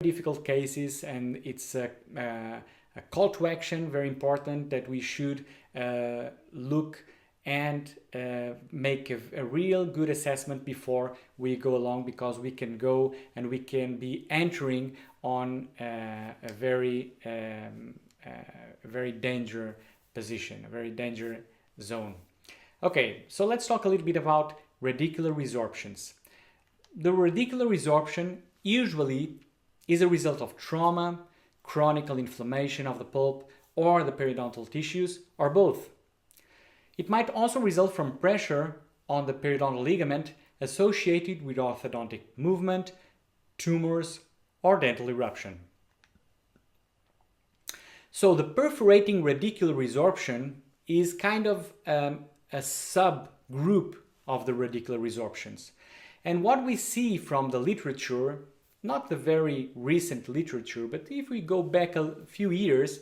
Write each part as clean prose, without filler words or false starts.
difficult cases, and it's a call to action, very important, that we should look and make a real good assessment before we go along, because we can go and we can be entering on a very danger position, a very danger zone. Okay, so let's talk a little bit about radicular resorptions. The radicular resorption usually is a result of trauma, chronic inflammation of the pulp or the periodontal tissues, or both. It might also result from pressure on the periodontal ligament associated with orthodontic movement, tumors, or dental eruption. So the perforating radicular resorption is kind of a subgroup of the radicular resorptions. And what we see from the literature, not the very recent literature, but if we go back a few years,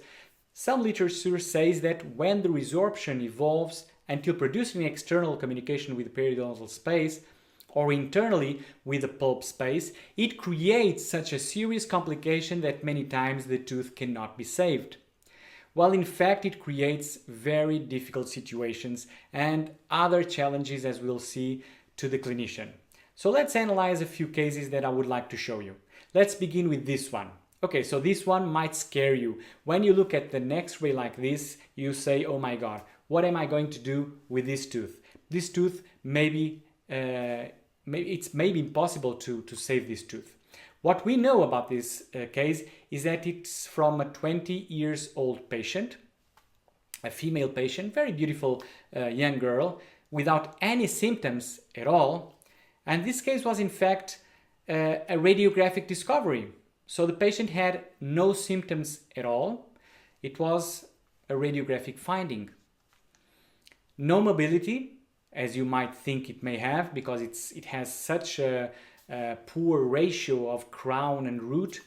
some literature says that when the resorption evolves until producing external communication with the periodontal space or internally with the pulp space, it creates such a serious complication that many times the tooth cannot be saved. While in fact it creates very difficult situations and other challenges, as we'll see, to the clinician. So let's analyze a few cases that I would like to show you. Let's begin with this one. Okay, so this one might scare you. When you look at the X-ray like this, you say, oh my God, what am I going to do with this tooth? This tooth it's maybe impossible to save this tooth. What we know about this case is that it's from a 20 years old patient, a female patient, very beautiful young girl, without any symptoms at all. And this case was in fact a radiographic discovery. So the patient had no symptoms at all. It was a radiographic finding. No mobility, as you might think it may have, because it has such a poor ratio of crown and root.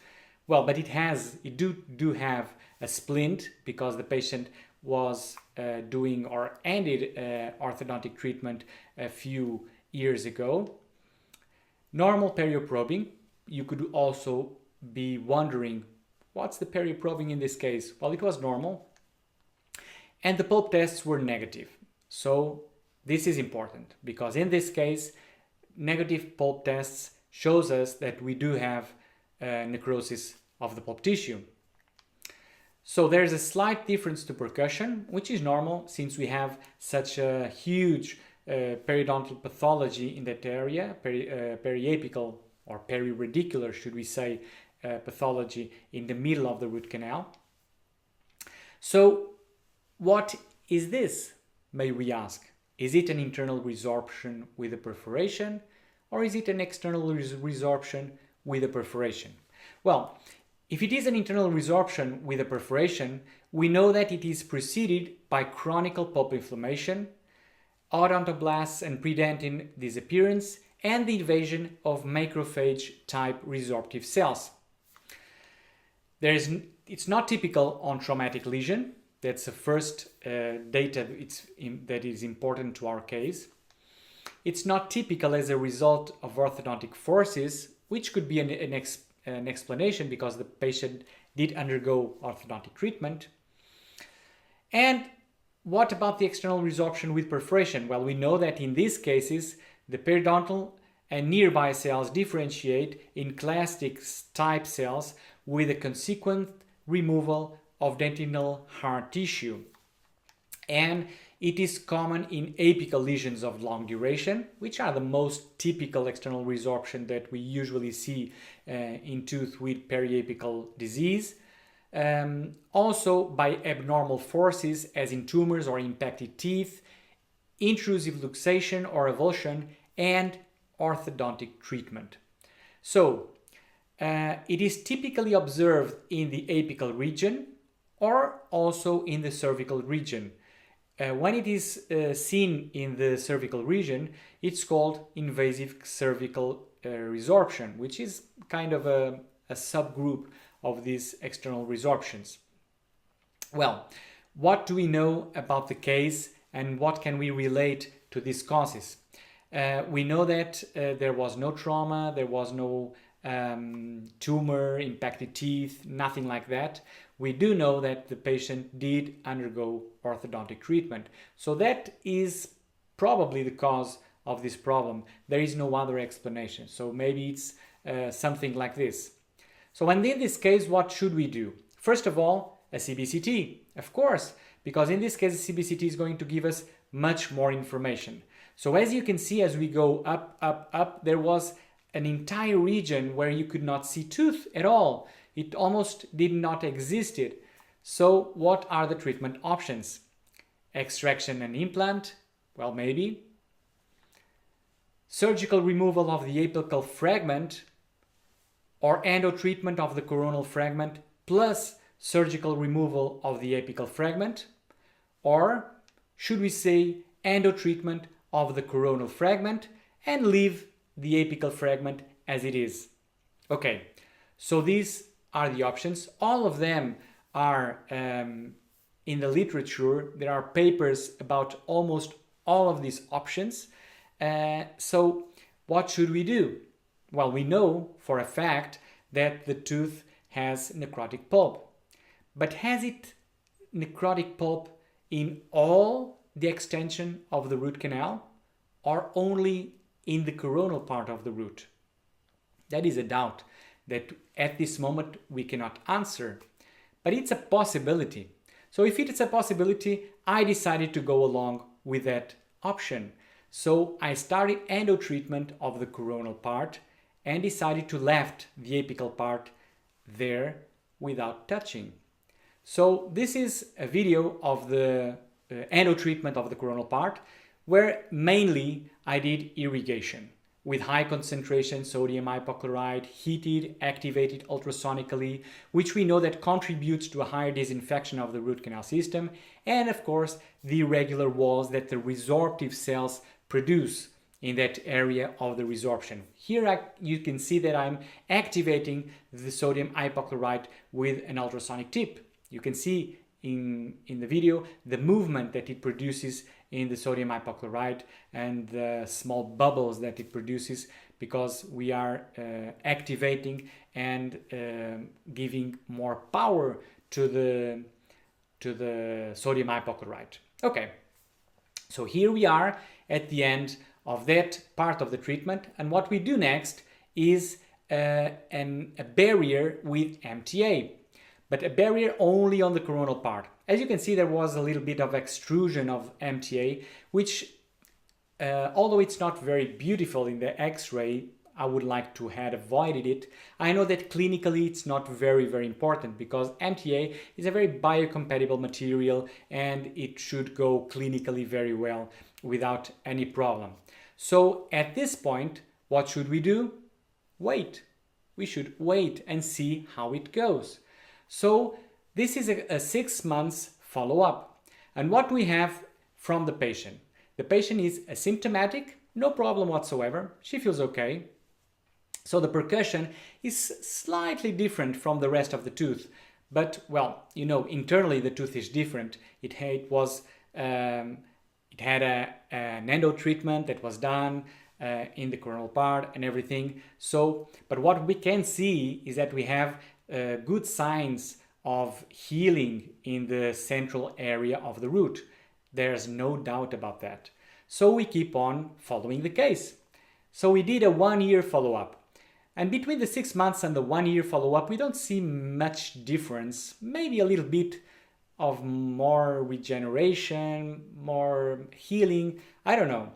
Well, but it do have a splint, because the patient was doing or ended orthodontic treatment a few years ago. Normal perioprobing. You could also be wondering, what's the perioprobing in this case? Well, it was normal. And the pulp tests were negative. So this is important, because in this case, negative pulp tests shows us that we do have necrosis of the pulp tissue. So there's a slight difference to percussion, which is normal since we have such a huge periodontal pathology in that area, periapical or periradicular, should we say, pathology in the middle of the root canal. So what is this, may we ask? Is it an internal resorption with a perforation, or is it an external resorption with a perforation? Well, if it is an internal resorption with a perforation, we know that it is preceded by chronic pulp inflammation, odontoblasts and predentin disappearance, and the invasion of macrophage-type resorptive cells. It's not typical on traumatic lesion. That's the first data that is important to our case. It's not typical as a result of orthodontic forces, which could be an explanation because the patient did undergo orthodontic treatment. And what about the external resorption with perforation? Well, we know that in these cases, the periodontal and nearby cells differentiate in clastic type cells with a consequent removal of dentinal hard tissue. And it is common in apical lesions of long duration, which are the most typical external resorption that we usually see in tooth with periapical disease. Also by abnormal forces, as in tumors or impacted teeth, intrusive luxation or avulsion, and orthodontic treatment. So it is typically observed in the apical region or also in the cervical region. When it is seen in the cervical region, it's called invasive cervical resorption, which is kind of a subgroup of these external resorptions. Well, what do we know about the case and what can we relate to these causes? We know that there was no trauma, there was no tumor, impacted teeth, nothing like that. We do know that the patient did undergo orthodontic treatment. So that is probably the cause of this problem. There is no other explanation. So maybe it's something like this. So and in this case, what should we do? First of all, a CBCT, of course, because in this case, a CBCT is going to give us much more information. So as you can see, as we go up, up, up, there was an entire region where you could not see tooth at all. It almost did not existed. So what are the treatment options? Extraction and implant? Well, maybe. Surgical removal of the apical fragment or endo treatment of the coronal fragment plus surgical removal of the apical fragment? Or should we say endo treatment of the coronal fragment and leave the apical fragment as it is? Okay, so these are the options. All of them are in the literature. There are papers about almost all of these options. So what should we do? Well, we know for a fact that the tooth has necrotic pulp. But has it necrotic pulp in all the extension of the root canal or only in the coronal part of the root? That is a doubt that at this moment we cannot answer, but it's a possibility. So if it's a possibility, I decided to go along with that option. So I started endo treatment of the coronal part and decided to left the apical part there without touching. So this is a video of the endo treatment of the coronal part where mainly I did irrigation with high concentration sodium hypochlorite, heated, activated ultrasonically, which we know that contributes to a higher disinfection of the root canal system, and of course the irregular walls that the resorptive cells produce in that area of the resorption. Here you can see that I'm activating the sodium hypochlorite with an ultrasonic tip. You can see in the video the movement that it produces in the sodium hypochlorite and the small bubbles that it produces because we are activating and giving more power to the sodium hypochlorite. Okay, so here we are at the end of that part of the treatment, and what we do next is a barrier with MTA, but a barrier only on the coronal part. As you can see, there was a little bit of extrusion of MTA, which although it's not very beautiful in the X-ray, I would like to have avoided it. I know that clinically it's not very, very important because MTA is a very biocompatible material and it should go clinically very well without any problem. So at this point, what should we do? Wait. We should wait and see how it goes. So this is a 6 months follow-up. And what we have from the patient is asymptomatic, no problem whatsoever. She feels okay. So the percussion is slightly different from the rest of the tooth. But, well, you know, internally the tooth is different. It had an endo treatment that was done in the coronal part and everything. So, but what we can see is that we have good signs of healing in the central area of the root. There's no doubt about that. So we keep on following the case. So we did a 1-year follow-up. And between the 6 months and the 1-year follow-up, we don't see much difference. Maybe a little bit of more regeneration, more healing. I don't know.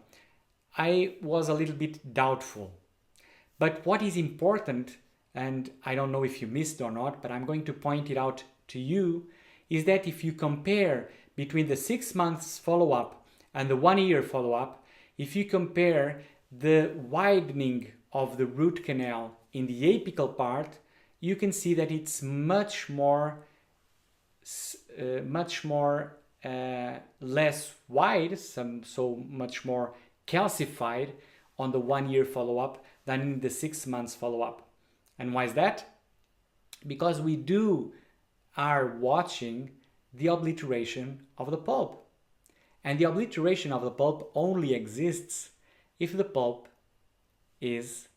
I was a little bit doubtful. But what is important, and I don't know if you missed or not, but I'm going to point it out to you, is that if you compare between the 6 months follow-up and the 1-year follow-up, if you compare the widening of the root canal in the apical part, you can see that it's much more less wide, so much more calcified on the 1-year follow-up than in the 6 months follow-up. And why is that? Because we are watching the obliteration of the pulp. And the obliteration of the pulp only exists if the pulp is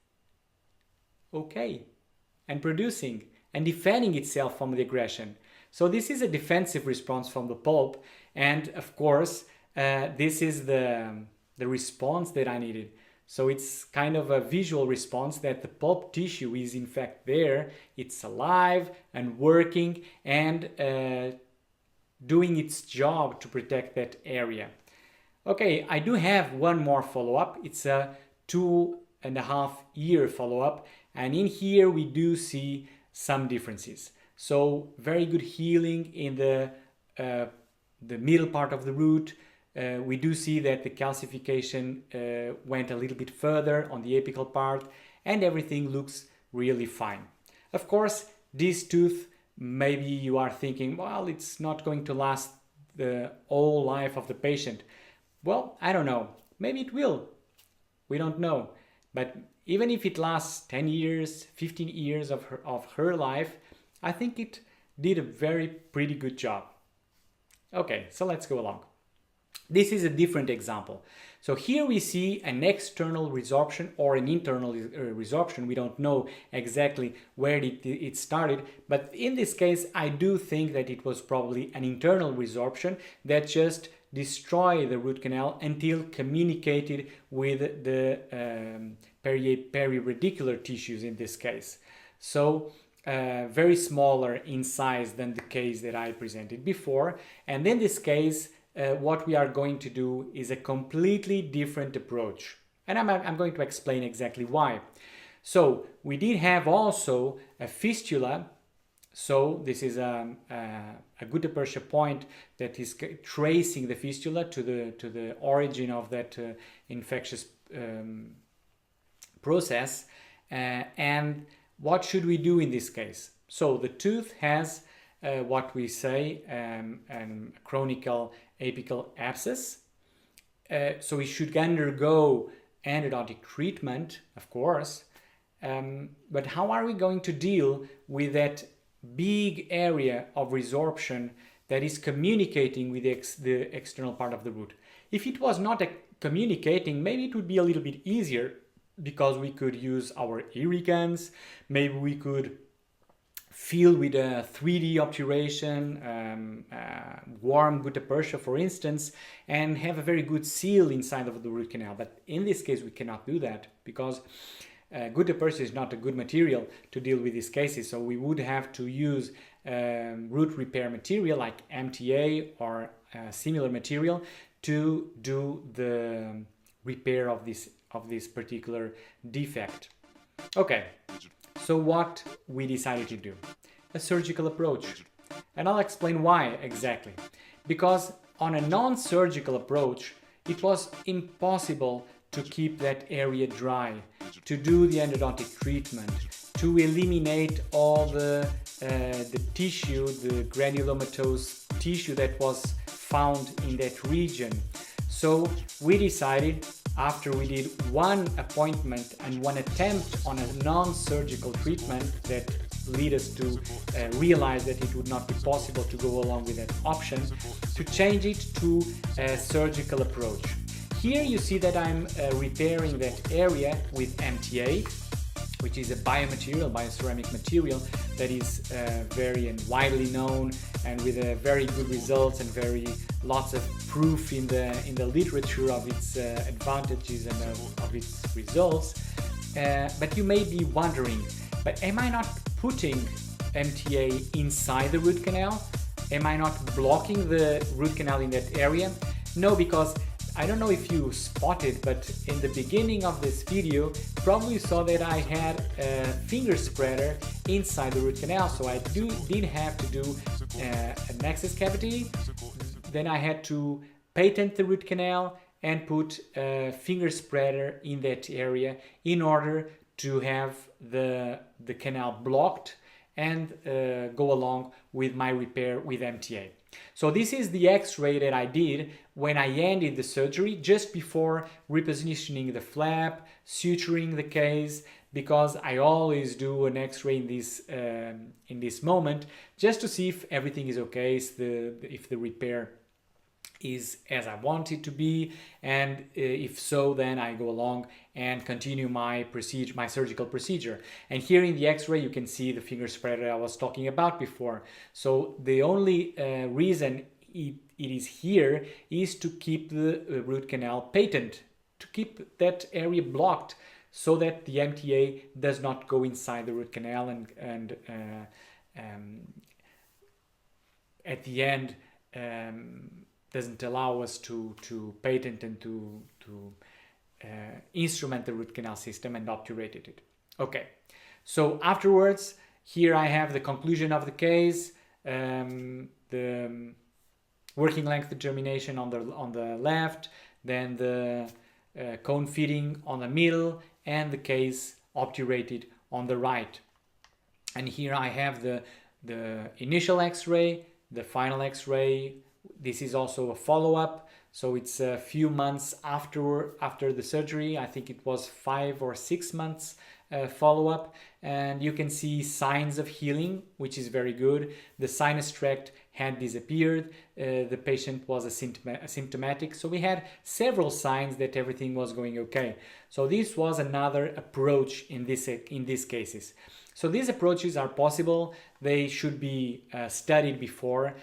okay and producing and defending itself from the aggression. So this is a defensive response from the pulp, and of course this is the response that I needed. So it's kind of a visual response that the pulp tissue is in fact there, it's alive and working and doing its job to protect that area. Okay, I do have one more follow-up. It's a 2.5 year follow-up, and in here we do see some differences. So very good healing in the middle part of the root. We do see that the calcification went a little bit further on the apical part, and everything looks really fine. Of course, this tooth, maybe you are thinking, well, it's not going to last the whole life of the patient. Well, I don't know. Maybe it will. We don't know. But even if it lasts 10 years, 15 years of her life, I think it did a very pretty good job. Okay, so let's go along. This is a different example. So here we see an external resorption or an internal resorption. We don't know exactly where it started, but in this case, I do think that it was probably an internal resorption that just destroyed the root canal until communicated with the periradicular tissues in this case. So very smaller in size than the case that I presented before. And in this case, what we are going to do is a completely different approach. And I'm going to explain exactly why. So we did have also a fistula. So this is a gutta percha point that is tracing the fistula to the origin of that infectious process. And what should we do in this case? So the tooth has what we say chronical apical abscess. So we should undergo endodontic treatment, of course. But how are we going to deal with that big area of resorption that is communicating with the external part of the root? If it was not communicating, maybe it would be a little bit easier because we could use our irrigants, maybe we could fill with a 3D obturation, warm gutta percha, for instance, and have a very good seal inside of the root canal. But in this case, we cannot do that because gutta percha is not a good material to deal with these cases. So we would have to use root repair material like MTA or similar material to do the repair of this particular defect. Okay. So what we decided to do? A surgical approach. And I'll explain why exactly. Because on a non-surgical approach, it was impossible to keep that area dry, to do the endodontic treatment, to eliminate all the tissue, the granulomatous tissue that was found in that region. So we decided, after we did one appointment and one attempt on a non-surgical treatment that led us to realize that it would not be possible to go along with that option, to change it to a surgical approach. Here you see that I'm repairing that area with MTA, which is a bioceramic material that is very and widely known and with very good results and lots of proof in the literature of its advantages and of its results. But you may be wondering, but am I not putting MTA inside the root canal? Am I not blocking the root canal in that area? No, because I don't know if you spotted, but in the beginning of this video, probably saw that I had a finger spreader inside the root canal. So I did have to do an access cavity. Then I had to patent the root canal and put a finger spreader in that area in order to have the canal blocked and go along with my repair with MTA. So this is the x-ray that I did when I ended the surgery, just before repositioning the flap, suturing the case, because I always do an x-ray in this moment just to see if everything is okay, if the repair is as I want it to be, and if so, then I go along and continue my procedure, my surgical procedure. And here in the x-ray you can see the finger spreader I was talking about before. So the only reason it is here is to keep the root canal patent, to keep that area blocked so that the MTA does not go inside the root canal and at the end doesn't allow us to patent and to instrument the root canal system and obturate it. Okay, so afterwards, here I have the conclusion of the case, the working length determination on the left, then the cone fitting on the middle, and the case obturated on the right. And here I have the initial x-ray, the final x-ray. This is also a follow-up, so it's a few months after the surgery. I think it was 5 or 6 months follow-up, and you can see signs of healing, which is very good. The sinus tract had disappeared, the patient was asymptomatic, so we had several signs that everything was going okay. So this was another approach in these cases. So these approaches are possible. They should be studied before,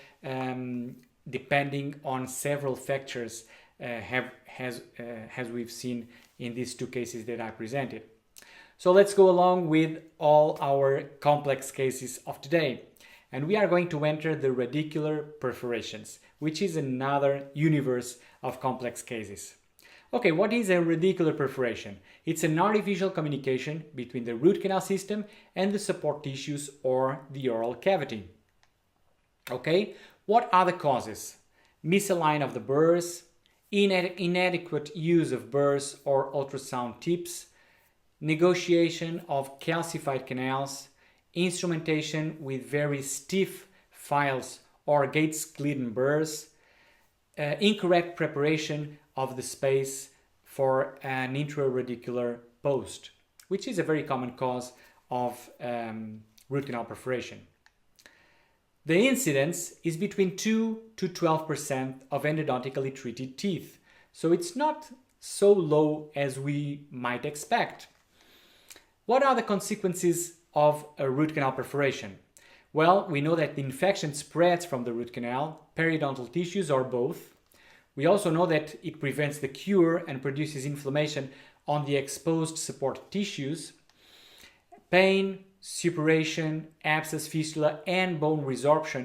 depending on several factors, as we've seen in these two cases that I presented. So let's go along with all our complex cases of today. And we are going to enter the radicular perforations, which is another universe of complex cases. Okay, what is a radicular perforation? It's an artificial communication between the root canal system and the support tissues or the oral cavity. Okay, what are the causes? Misalignment of the burrs, inadequate use of burrs or ultrasound tips, negotiation of calcified canals, instrumentation with very stiff files or Gates-Glidden burrs, incorrect preparation of the space for an intraradicular post, which is a very common cause of root canal perforation. The incidence is between 2 to 12% of endodontically treated teeth, so it's not so low as we might expect. What are the consequences of a root canal perforation? Well, we know that the infection spreads from the root canal, periodontal tissues, or both. We also know that it prevents the cure and produces inflammation on the exposed support tissues. Pain, suppuration, abscess, fistula, and bone resorption